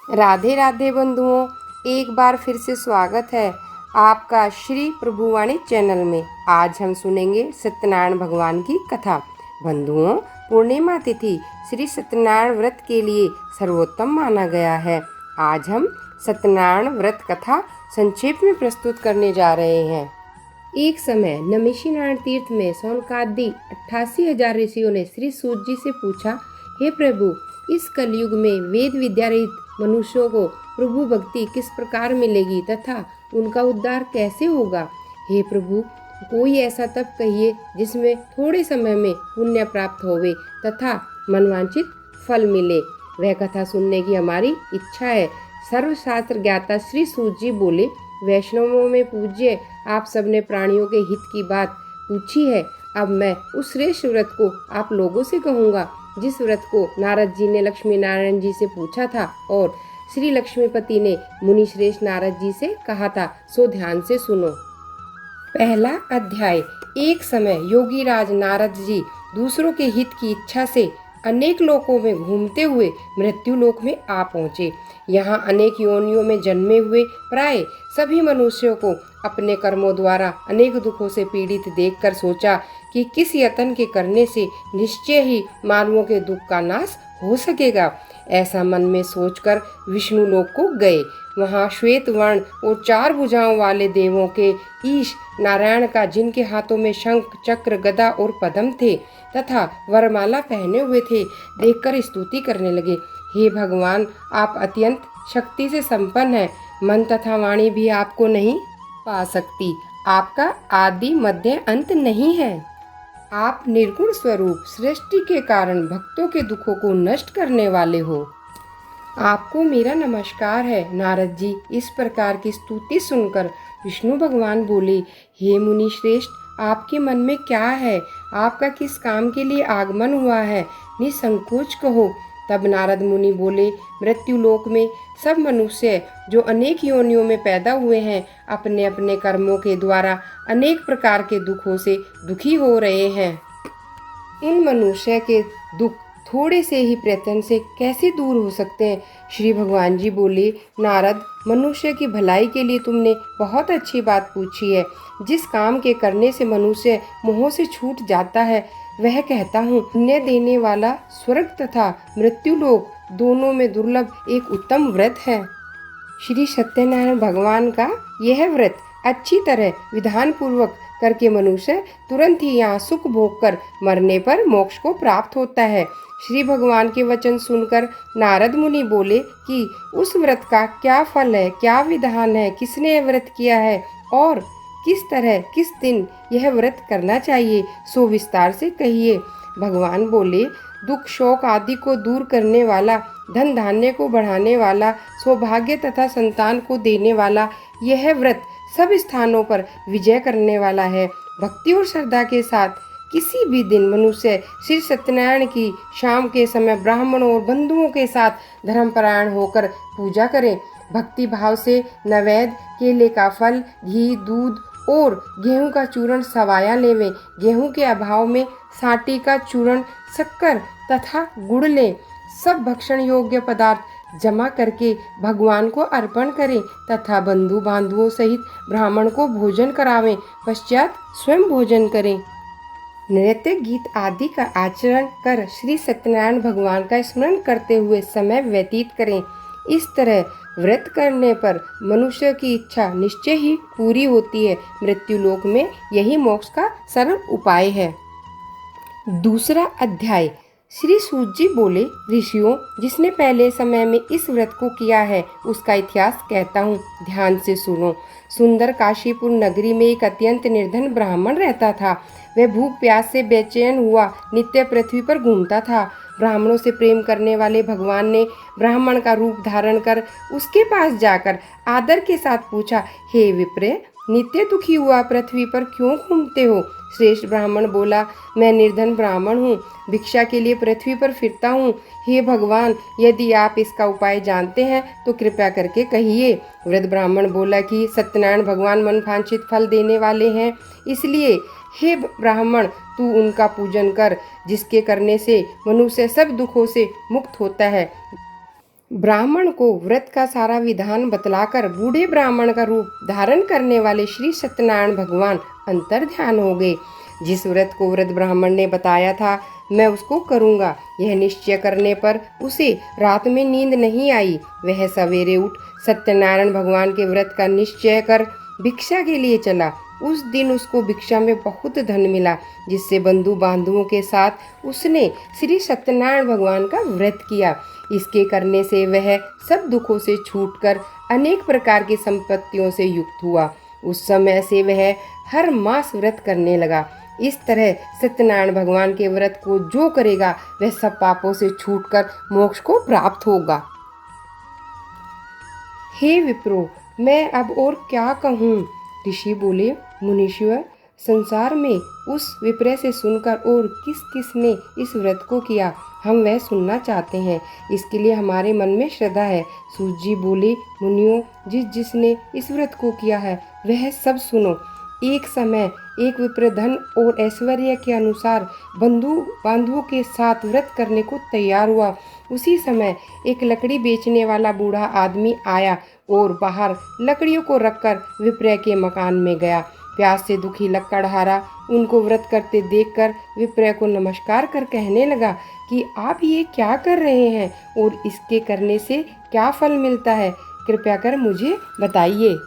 राधे राधे बंधुओं, एक बार फिर से स्वागत है आपका श्री प्रभुवाणी चैनल में। आज हम सुनेंगे सत्यनारायण भगवान की कथा। बंधुओं, पूर्णिमा तिथि श्री सत्यनारायण व्रत के लिए सर्वोत्तम माना गया है। आज हम सत्यनारायण व्रत कथा संक्षेप में प्रस्तुत करने जा रहे हैं। एक समय नमिषी नारायण तीर्थ में सौनकादि 88,000 ऋषियों ने श्री सूत जी से पूछा, हे प्रभु, इस कलयुग में वेद विद्या रहित मनुष्यों को प्रभु भक्ति किस प्रकार मिलेगी तथा उनका उद्धार कैसे होगा। हे प्रभु, कोई ऐसा तप कहिए जिसमें थोड़े समय में पुण्य प्राप्त होवे तथा मनवांछित फल मिले। वह कथा सुनने की हमारी इच्छा है। सर्वशास्त्र ज्ञाता श्री सूत जी बोले, वैष्णवों में पूज्य आप सबने प्राणियों के हित की बात पूछी है। अब मैं उस श्रेष्ठ व्रत को आप लोगों से कहूँगा जिस व्रत को नारद जी ने लक्ष्मी नारायण जी से पूछा था और श्री लक्ष्मीपति ने मुनि श्रेष्ठ नारद जी से कहा था, सो ध्यान से सुनो। पहला अध्याय। एक समय योगी राज नारद जी दूसरों के हित की इच्छा से अनेक लोकों में घूमते हुए मृत्यु लोक में आ पहुँचे। यहाँ अनेक योनियों में जन्मे हुए प्राय सभी मनुष्यों को अपने कर्मों द्वारा अनेक दुखों से पीड़ित देखकर सोचा कि किस यत्न के करने से निश्चय ही मानवों के दुख का नाश हो सकेगा। ऐसा मन में सोचकर विष्णु लोक को गए। वहाँ श्वेत वर्ण और 4 भुजाओं वाले देवों के ईश नारायण का, जिनके हाथों में शंख, चक्र, गदा और पद्म थे तथा वरमाला पहने हुए थे, देखकर स्तुति करने लगे। हे भगवान, आप अत्यंत शक्ति से संपन्न हैं। मन तथा वाणी भी आपको नहीं पा सकती। आपका आदि मध्य अंत नहीं है। आप निर्गुण स्वरूप सृष्टि के कारण भक्तों के दुखों को नष्ट करने वाले हो। आपको मेरा नमस्कार है। नारद जी इस प्रकार की स्तुति सुनकर विष्णु भगवान बोले, हे मुनि श्रेष्ठ, आपके मन में क्या है? आपका किस काम के लिए आगमन हुआ है? निसंकोच कहो। तब नारद मुनि बोले, मृत्यु लोक में सब मनुष्य जो अनेक योनियों में पैदा हुए हैं, अपने अपने कर्मों के द्वारा अनेक प्रकार के दुखों से दुखी हो रहे हैं। उन मनुष्य के दुख थोड़े से ही प्रयत्न से कैसे दूर हो सकते हैं? श्री भगवान जी बोले, नारद, मनुष्य की भलाई के लिए तुमने बहुत अच्छी बात पूछी है। जिस काम के करने से मनुष्य मोह से छूट जाता है, वह कहता हूँ पुण्य देने वाला स्वर्ग तथा मृत्यु लोक दोनों में दुर्लभ एक उत्तम व्रत है। श्री सत्यनारायण भगवान का यह व्रत अच्छी तरह विधान पूर्वक करके मनुष्य तुरंत ही यहाँ सुख भोग कर मरने पर मोक्ष को प्राप्त होता है। श्री भगवान के वचन सुनकर नारद मुनि बोले कि उस व्रत का क्या फल है, क्या विधान है, किसने यह व्रत किया है और किस तरह किस दिन यह व्रत करना चाहिए, सो विस्तार से कहिए। भगवान बोले, दुख शोक आदि को दूर करने वाला, धन धान्य को बढ़ाने वाला, सौभाग्य तथा संतान को देने वाला यह व्रत सब स्थानों पर विजय करने वाला है। भक्ति और श्रद्धा के साथ किसी भी दिन मनुष्य श्री सत्यनारायण की शाम के समय ब्राह्मणों और बंधुओं के साथ धर्मपरायण होकर पूजा करें। भक्ति भाव से नैवेद्य, केले का फल, घी, दूध और गेहूं का चूर्ण सवाया लेवें। गेहूं के अभाव में साटी का चूर्ण, शक्कर तथा गुड़ लें। सब भक्षण योग्य पदार्थ जमा करके भगवान को अर्पण करें तथा बंधु बांधवों सहित ब्राह्मण को भोजन करावें। पश्चात स्वयं भोजन करें। नृत्य, गीत आदि का आचरण कर श्री सत्यनारायण भगवान का स्मरण करते हुए समय व्यतीत करें। इस तरह व्रत करने पर मनुष्य की इच्छा निश्चय ही पूरी होती है। मृत्यु लोक में यही मोक्ष का सरल उपाय है। दूसरा अध्याय। श्री सूत जी बोले, ऋषियों, जिसने पहले समय में इस व्रत को किया है उसका इतिहास कहता हूँ, ध्यान से सुनो। सुंदर काशीपुर नगरी में एक अत्यंत निर्धन ब्राह्मण रहता था। वह भूख प्यास से बेचैन हुआ नित्य पृथ्वी पर घूमता था। ब्राह्मणों से प्रेम करने वाले भगवान ने ब्राह्मण का रूप धारण कर उसके पास जाकर आदर के साथ पूछा, हे विप्र, नित्य दुखी हुआ पृथ्वी पर क्यों घूमते हो? श्रेष्ठ ब्राह्मण बोला, मैं निर्धन ब्राह्मण हूँ, भिक्षा के लिए पृथ्वी पर फिरता हूँ। हे भगवान, यदि आप इसका उपाय जानते हैं तो कृपया करके कहिए। वृद्ध ब्राह्मण बोला कि सत्यनारायण भगवान मनभांचित फल देने वाले हैं, इसलिए हे ब्राह्मण, तू उनका पूजन कर, जिसके करने से मनुष्य सब दुखों से मुक्त होता है। ब्राह्मण को व्रत का सारा विधान बतलाकर बूढ़े ब्राह्मण का रूप धारण करने वाले श्री सत्यनारायण भगवान अंतर ध्यान हो गए। जिस व्रत को व्रत ब्राह्मण ने बताया था मैं उसको करूँगा, यह निश्चय करने पर उसे रात में नींद नहीं आई। वह सवेरे उठ सत्यनारायण भगवान के व्रत का निश्चय कर भिक्षा के लिए चला। उस दिन उसको भिक्षा में बहुत धन मिला, जिससे बंधु बांधवों के साथ उसने श्री सत्यनारायण भगवान का व्रत किया। इसके करने से वह सब दुखों से छूटकर अनेक प्रकार की संपत्तियों से युक्त हुआ। उस समय से वह हर मास व्रत करने लगा। इस तरह सत्यनारायण भगवान के व्रत को जो करेगा वह सब पापों से छूटकर मोक्ष को प्राप्त होगा। हे विप्रो, मैं अब और क्या कहूँ? ऋषि बोले, मुनीश्वर, संसार में उस विप्र से सुनकर और किस किस ने इस व्रत को किया, हम वह सुनना चाहते हैं। इसके लिए हमारे मन में श्रद्धा है। सूत जी बोले, मुनियों, जिसने इस व्रत को किया है वह सब सुनो। एक समय एक विप्र धन और ऐश्वर्य के अनुसार बंधु बांधवों के साथ व्रत करने को तैयार हुआ। उसी समय एक लकड़ी बेचने वाला बूढ़ा आदमी आया और बाहर लकड़ियों को रखकर विप्र के मकान में गया। प्यास से दुखी लकड़हारा उनको व्रत करते देखकर विप्र को नमस्कार कर कहने लगा कि आप ये क्या कर रहे हैं और इसके करने से क्या फल मिलता है, कृपया कर मुझे बताइए।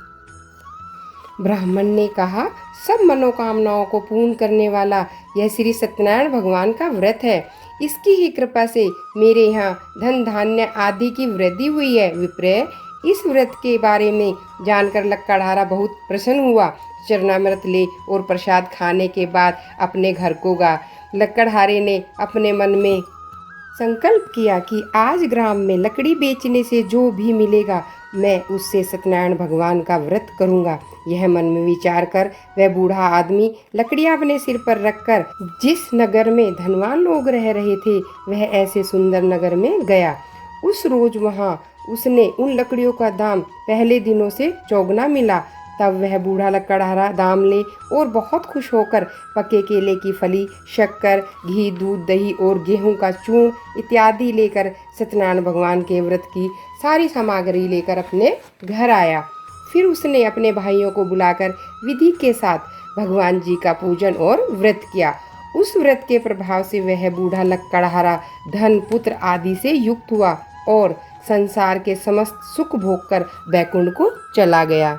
ब्राह्मण ने कहा, सब मनोकामनाओं को पूर्ण करने वाला यह श्री सत्यनारायण भगवान का व्रत है। इसकी ही कृपा से मेरे यहाँ धन धान्य आदि की वृद्धि हुई है। विप्र, इस व्रत के बारे में जानकर लकड़हारा बहुत प्रसन्न हुआ। चरणामृत ले और प्रसाद खाने के बाद अपने घर को गया। लकड़हारे ने अपने मन में संकल्प किया कि आज ग्राम में लकड़ी बेचने से जो भी मिलेगा मैं उससे सत्यनारायण भगवान का व्रत करूंगा। यह मन में विचार कर वह बूढ़ा आदमी लकड़ियां अपने सिर पर रखकर जिस नगर में धनवान लोग रह रहे थे वह ऐसे सुंदर नगर में गया। उस रोज वहां उसने उन लकड़ियों का दाम पहले दिनों से चौगुना मिला। तब वह बूढ़ा लकड़हारा दाम ले और बहुत खुश होकर पके केले की फली, शक्कर, घी, दूध, दही और गेहूं का चूर्ण इत्यादि लेकर सत्यनारायण भगवान के व्रत की सारी सामग्री लेकर अपने घर आया। फिर उसने अपने भाइयों को बुलाकर विधि के साथ भगवान जी का पूजन और व्रत किया। उस व्रत के प्रभाव से वह बूढ़ा लकड़हारा धन, पुत्र आदि से युक्त हुआ और संसार के समस्त सुख भोगकर बैकुंठ को चला गया।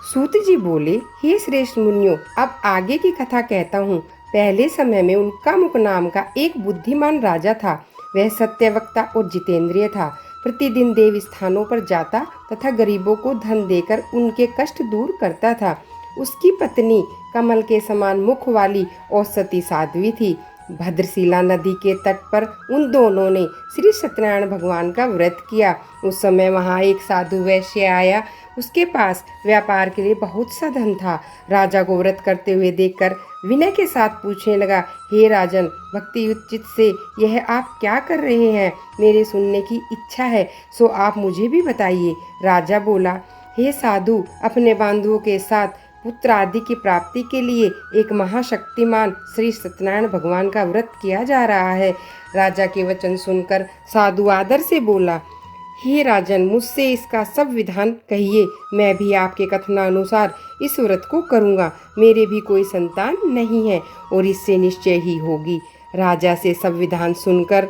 सूत जी बोले, हे श्रेष्ठ मुनियों, अब आगे की कथा कहता हूँ। पहले समय में उनका नाम का एक बुद्धिमान राजा था। वह सत्यवक्ता और जितेंद्रिय था। प्रतिदिन देव स्थानों पर जाता तथा गरीबों को धन देकर उनके कष्ट दूर करता था। उसकी पत्नी कमल के समान मुख वाली और सती साध्वी थी। भद्रशिला नदी के तट पर उन दोनों ने श्री सत्यनारायण भगवान का व्रत किया। उस समय वहाँ एक साधु वैश्य आया। उसके पास व्यापार के लिए बहुत सा धन था। राजा को व्रत करते हुए देखकर विनय के साथ पूछने लगा, हे राजन, भक्ति उचित से यह आप क्या कर रहे हैं? मेरे सुनने की इच्छा है, सो आप मुझे भी बताइए। राजा बोला, हे साधु, अपने बंधुओं के साथ पुत्र आदि की प्राप्ति के लिए एक महाशक्तिमान श्री सत्यनारायण भगवान का व्रत किया जा रहा है। राजा के वचन सुनकर साधु आदर से बोला, हे राजन, मुझसे इसका सब विधान कहिए। मैं भी आपके कथनानुसार इस व्रत को करूँगा। मेरे भी कोई संतान नहीं है और इससे निश्चय ही होगी। राजा से सब विधान सुनकर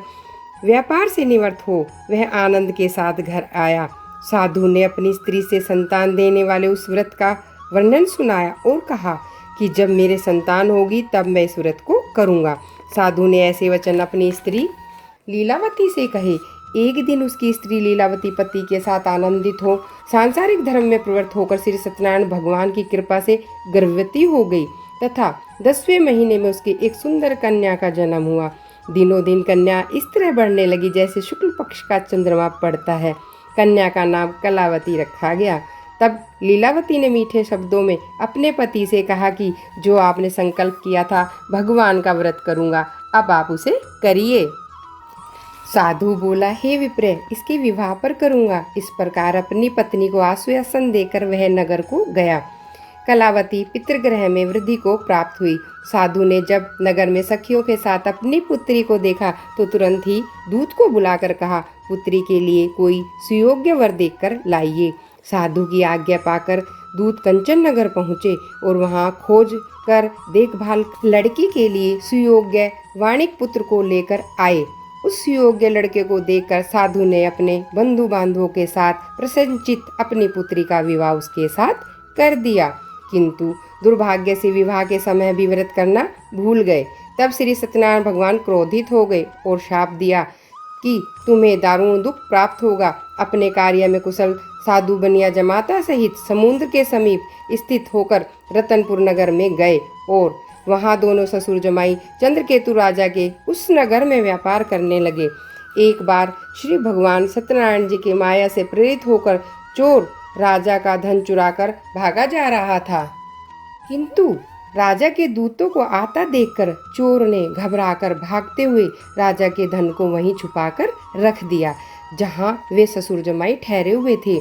व्यापार से निवृत्त हो वह आनंद के साथ घर आया। साधु ने अपनी स्त्री से संतान देने वाले उस व्रत का वर्णन सुनाया और कहा कि जब मेरे संतान होगी तब मैं इस व्रत को करूँगा। साधु ने ऐसे वचन अपनी स्त्री लीलावती से कहे। एक दिन उसकी स्त्री लीलावती पति के साथ आनंदित हो सांसारिक धर्म में प्रवृत्त होकर श्री सत्यनारायण भगवान की कृपा से गर्भवती हो गई तथा 10वें महीने में उसके एक सुंदर कन्या का जन्म हुआ। दिनों दिन कन्या इस तरह बढ़ने लगी जैसे शुक्ल पक्ष का चंद्रमा पड़ता है। कन्या का नाम कलावती रखा गया। तब लीलावती ने मीठे शब्दों में अपने पति से कहा कि जो आपने संकल्प किया था भगवान का व्रत करूँगा, अब आप उसे करिए। साधु बोला, हे विप्र, इसके विवाह पर करूँगा। इस प्रकार अपनी पत्नी को आश्वासन देकर वह नगर को गया। कलावती पितृगृह में वृद्धि को प्राप्त हुई। साधु ने जब नगर में सखियों के साथ अपनी पुत्री को देखा तो तुरंत ही दूत को बुलाकर कहा, पुत्री के लिए कोई सुयोग्य वर देखकर लाइए। साधु की आज्ञा पाकर दूत कंचन नगर पहुँचे और वहाँ खोज कर देखभाल लड़की के लिए सुयोग्य वाणिक पुत्र को लेकर आए। उस सुयोग्य लड़के को देखकर साधु ने अपने बंधु बांधवों के साथ प्रसन्नचित अपनी पुत्री का विवाह उसके साथ कर दिया, किंतु दुर्भाग्य से विवाह के समय भी व्रत करना भूल गए। तब श्री सत्यनारायण भगवान क्रोधित हो गए और शाप दिया कि तुम्हें दारुण दुख प्राप्त होगा। अपने कार्य में कुशल साधु बनिया जमाता सहित समुद्र के समीप स्थित होकर रतनपुर नगर में गए और वहां दोनों ससुर जमाई चंद्रकेतु राजा के उस नगर में व्यापार करने लगे। एक बार श्री भगवान सत्यनारायण जी की माया से प्रेरित होकर चोर राजा का धन चुराकर भागा जा रहा था, किंतु राजा के दूतों को आता देखकर चोर ने घबराकर भागते हुए राजा के धन को वहीं छुपाकर रख दिया जहां वे ससुर जमाई ठहरे हुए थे।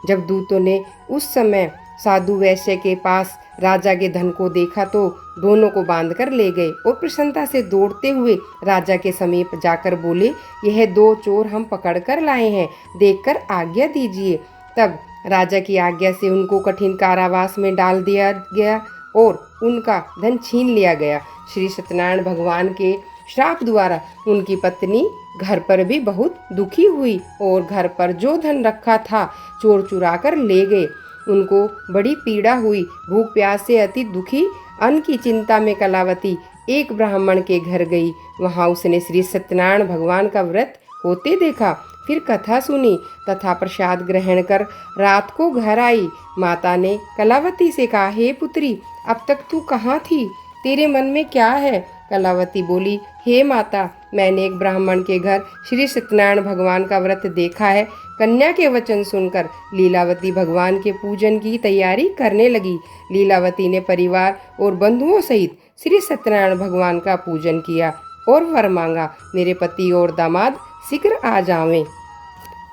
जब दूतों ने उस समय साधु वैश्य के पास राजा के धन को देखा तो दोनों को बांधकर ले गए और प्रसन्नता से दौड़ते हुए राजा के समीप जाकर बोले, यह दो चोर हम पकड़ कर लाए हैं, देखकर आज्ञा दीजिए। तब राजा की आज्ञा से उनको कठिन कारावास में डाल दिया गया और उनका धन छीन लिया गया। श्री सत्यनारायण भगवान के श्राप द्वारा उनकी पत्नी घर पर भी बहुत दुखी हुई और घर पर जो धन रखा था चोर चुरा कर ले गए। उनको बड़ी पीड़ा हुई। भूख प्यास से अति दुखी अन्न की चिंता में कलावती एक ब्राह्मण के घर गई। वहां उसने श्री सत्यनारायण भगवान का व्रत होते देखा, फिर कथा सुनी तथा प्रसाद ग्रहण कर रात को घर आई। माता ने कलावती से कहा, हे पुत्री, अब तक तू कहाँ थी? तेरे मन में क्या है? कलावती बोली, हे माता, मैंने एक ब्राह्मण के घर श्री सत्यनारायण भगवान का व्रत देखा है। कन्या के वचन सुनकर लीलावती भगवान के पूजन की तैयारी करने लगी। लीलावती ने परिवार और बंधुओं सहित श्री सत्यनारायण भगवान का पूजन किया और वर मांगा, मेरे पति और दामाद शीघ्र आ जावें।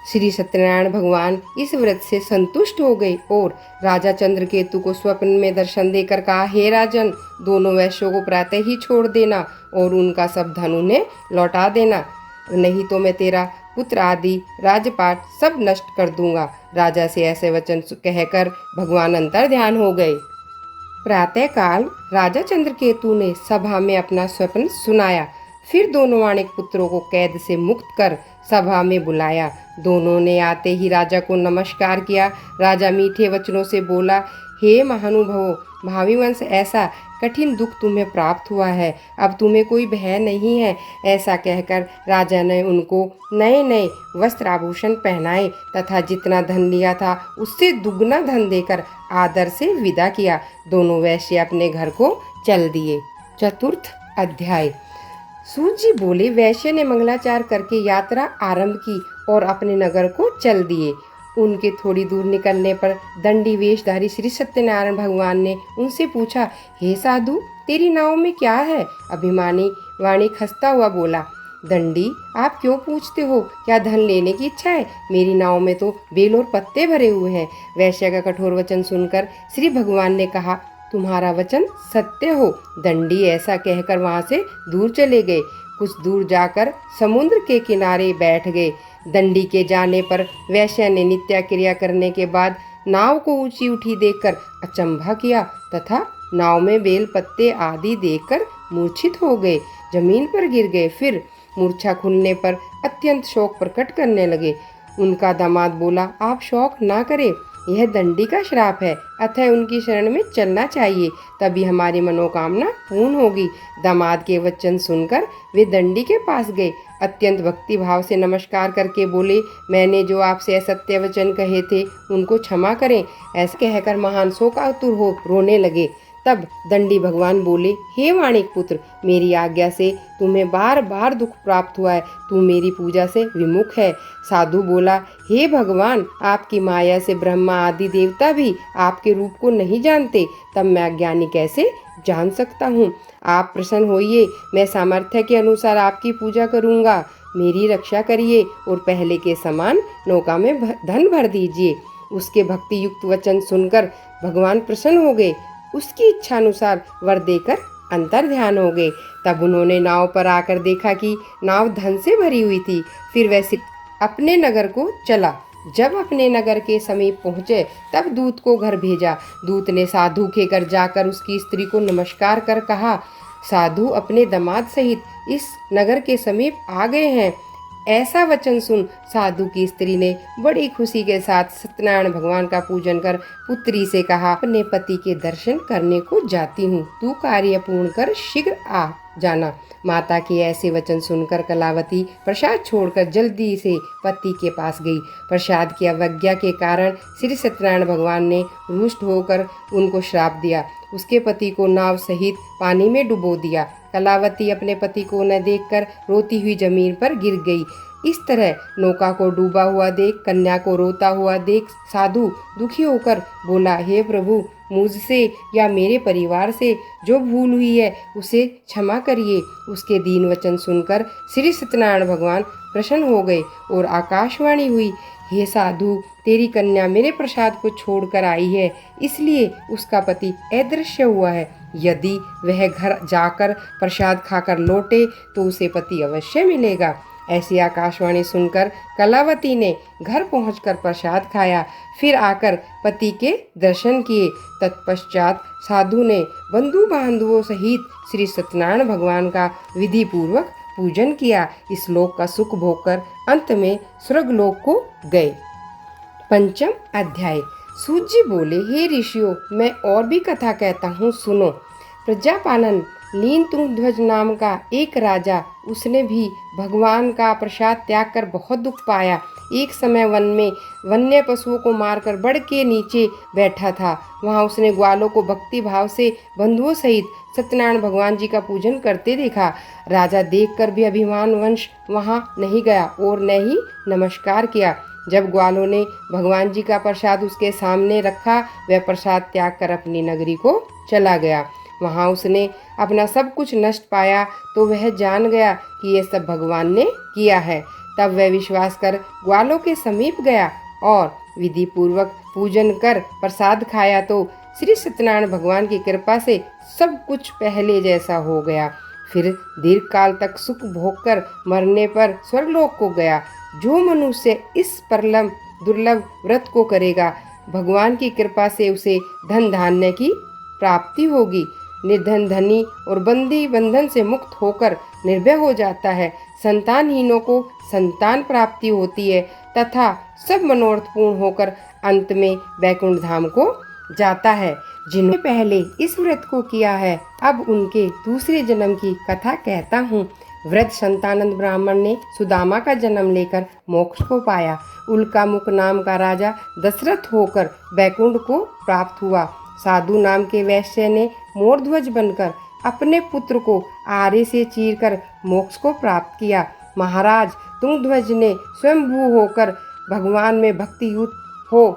श्री सत्यनारायण भगवान इस व्रत से संतुष्ट हो गए और राजा चंद्रकेतु को स्वप्न में दर्शन देकर कहा, हे राजन, दोनों वैश्यों को प्रातः ही छोड़ देना और उनका सब धन उन्हें लौटा देना, नहीं तो मैं तेरा पुत्र आदि राजपाट सब नष्ट कर दूंगा। राजा से ऐसे वचन कहकर भगवान अंतर ध्यान हो गए। प्रातः काल राजा चंद्रकेतु ने सभा में अपना स्वप्न सुनाया। फिर दोनों वाणिक पुत्रों को कैद से मुक्त कर सभा में बुलाया। दोनों ने आते ही राजा को नमस्कार किया। राजा मीठे वचनों से बोला, हे महानुभावों, भावी वंश, ऐसा कठिन दुख तुम्हें प्राप्त हुआ है, अब तुम्हें कोई भय नहीं है। ऐसा कहकर राजा ने उनको नए नए वस्त्र आभूषण पहनाए तथा जितना धन लिया था उससे दुगना धन देकर आदर से विदा किया। दोनों वैश्य अपने घर को चल दिए। चतुर्थ अध्याय। सूत जी बोले, वैश्य ने मंगलाचार करके यात्रा आरंभ की और अपने नगर को चल दिए। उनके थोड़ी दूर निकलने पर दंडी वेशधारी श्री सत्यनारायण भगवान ने उनसे पूछा, हे साधु, तेरी नाव में क्या है? अभिमानी वाणिक हंसता हुआ बोला, दंडी, आप क्यों पूछते हो? क्या धन लेने की इच्छा है? मेरी नाव में तो बेल और पत्ते भरे हुए हैं। वैश्य का कठोर वचन सुनकर श्री भगवान ने कहा, तुम्हारा वचन सत्य हो। दंडी ऐसा कहकर वहां से दूर चले गए। कुछ दूर जाकर समुद्र के किनारे बैठ गए। दंडी के जाने पर वैश्य ने नित्य क्रिया करने के बाद नाव को ऊंची उठी देखकर अचंभा किया तथा नाव में बेल पत्ते आदि देखकर मूर्छित हो गए, जमीन पर गिर गए। फिर मूर्छा खुलने पर अत्यंत शोक प्रकट करने लगे। उनका दामाद बोला, आप शोक ना करें, यह दंडी का श्राप है, अतः उनकी शरण में चलना चाहिए, तभी हमारी मनोकामना पूर्ण होगी। दामाद के वचन सुनकर वे दंडी के पास गए। अत्यंत भक्ति भाव से नमस्कार करके बोले, मैंने जो आपसे असत्य वचन कहे थे उनको क्षमा करें। ऐसा कहकर महान शोकातुर हो रोने लगे। तब दंडी भगवान बोले, हे वाणिक पुत्र, मेरी आज्ञा से तुम्हें बार बार दुख प्राप्त हुआ है, तू मेरी पूजा से विमुख है। साधु बोला, हे भगवान, आपकी माया से ब्रह्मा आदि देवता भी आपके रूप को नहीं जानते, तब मैं अज्ञानी कैसे जान सकता हूँ? आप प्रसन्न होइए, मैं सामर्थ्य के अनुसार आपकी पूजा करूँगा। मेरी रक्षा करिए और पहले के समान नौका में धन भर दीजिए। उसके भक्ति युक्त वचन सुनकर भगवान प्रसन्न हो गए। उसकी इच्छा अनुसार वर देकर अंतर ध्यान हो गए। तब उन्होंने नाव पर आकर देखा कि नाव धन से भरी हुई थी। फिर वैसे अपने नगर को चला। जब अपने नगर के समीप पहुंचे तब दूत को घर भेजा। दूत ने साधु के घर जाकर उसकी स्त्री को नमस्कार कर कहा, साधु अपने दामाद सहित इस नगर के समीप आ गए हैं। ऐसा वचन सुन साधु की स्त्री ने बड़ी खुशी के साथ सत्यनारायण भगवान का पूजन कर पुत्री से कहा, अपने पति के दर्शन करने को जाती हूँ, तू कार्य पूर्ण कर शीघ्र आ जाना। माता के ऐसे वचन सुनकर कलावती प्रसाद छोड़कर जल्दी से पति के पास गई। प्रसाद की अवज्ञा के कारण श्री सत्यनारायण भगवान ने रुष्ट होकर उनको श्राप दिया। उसके पति को नाव सहित पानी में डुबो दिया। कलावती अपने पति को न देखकर रोती हुई जमीन पर गिर गई। इस तरह नौका को डूबा हुआ देख, कन्या को रोता हुआ देख साधु दुखी होकर बोला, हे प्रभु, मुझसे या मेरे परिवार से जो भूल हुई है उसे क्षमा करिए। उसके दीन वचन सुनकर श्री सत्यनारायण भगवान प्रसन्न हो गए और आकाशवाणी हुई, हे साधु, तेरी कन्या मेरे प्रसाद को छोड़कर आई है, इसलिए उसका पति अदृश्य हुआ है। यदि वह घर जाकर प्रसाद खाकर लौटे तो उसे पति अवश्य मिलेगा। ऐसी आकाशवाणी सुनकर कलावती ने घर पहुंचकर प्रसाद खाया। फिर आकर पति के दर्शन किए। तत्पश्चात साधु ने बंधु बांधवों सहित श्री सत्यनारायण भगवान का विधि पूर्वक पूजन किया। इस लोक का सुख भोगकर अंत में स्वर्गलोक को गए। पंचम अध्याय। सूत जी बोले, हे ऋषियों, मैं और भी कथा कहता हूँ, सुनो। प्रजापालन लीन तुंगध्वज नाम का एक राजा, उसने भी भगवान का प्रसाद त्याग कर बहुत दुख पाया। एक समय वन में वन्य पशुओं को मारकर बड़ के नीचे बैठा था। वहाँ उसने ग्वालों को भक्ति भाव से बंधुओं सहित सत्यनारायण भगवान जी का पूजन करते देखा। राजा देखकर भी अभिमानवश वहाँ नहीं गया और न ही नमस्कार किया। जब ग्वालों ने भगवान जी का प्रसाद उसके सामने रखा, वह प्रसाद त्याग कर अपनी नगरी को चला गया। वहाँ उसने अपना सब कुछ नष्ट पाया तो वह जान गया कि यह सब भगवान ने किया है। तब वह विश्वास कर ग्वालों के समीप गया और विधि पूर्वक पूजन कर प्रसाद खाया तो श्री सत्यनारायण भगवान की कृपा से सब कुछ पहले जैसा हो गया। फिर दीर्घ काल तक सुख भोग कर मरने पर स्वर्गलोक को गया। जो मनुष्य इस परलम दुर्लभ व्रत को करेगा, भगवान की कृपा से उसे धन धान्य की प्राप्ति होगी। निर्धन धनी और बंदी बंधन से मुक्त होकर निर्भय हो जाता है। संतानहीनों को संतान प्राप्ति होती है तथा सब मनोरथ पूर्ण होकर अंत में वैकुंठ धाम को जाता है। जिन्होंने पहले इस व्रत को किया है, अब उनके दूसरे जन्म की कथा कहता हूँ। वृद्ध संतानंद ब्राह्मण ने सुदामा का जन्म लेकर मोक्ष को पाया। उल्कामुख नाम का राजा दशरथ होकर वैकुंठ को प्राप्त हुआ। साधु नाम के वैश्य ने मोरध्वज बनकर अपने पुत्र को आरे से चीरकर मोक्ष को प्राप्त किया। महाराज तुंगध्वज ने स्वयंभू होकर भगवान में भक्ति युक्त हो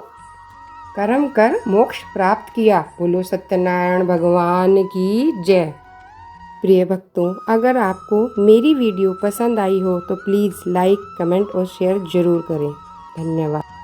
कर्म कर मोक्ष प्राप्त किया। बोलो सत्यनारायण भगवान की जय। प्रिय भक्तों, अगर आपको मेरी वीडियो पसंद आई हो तो प्लीज़ लाइक, कमेंट और शेयर जरूर करें। धन्यवाद।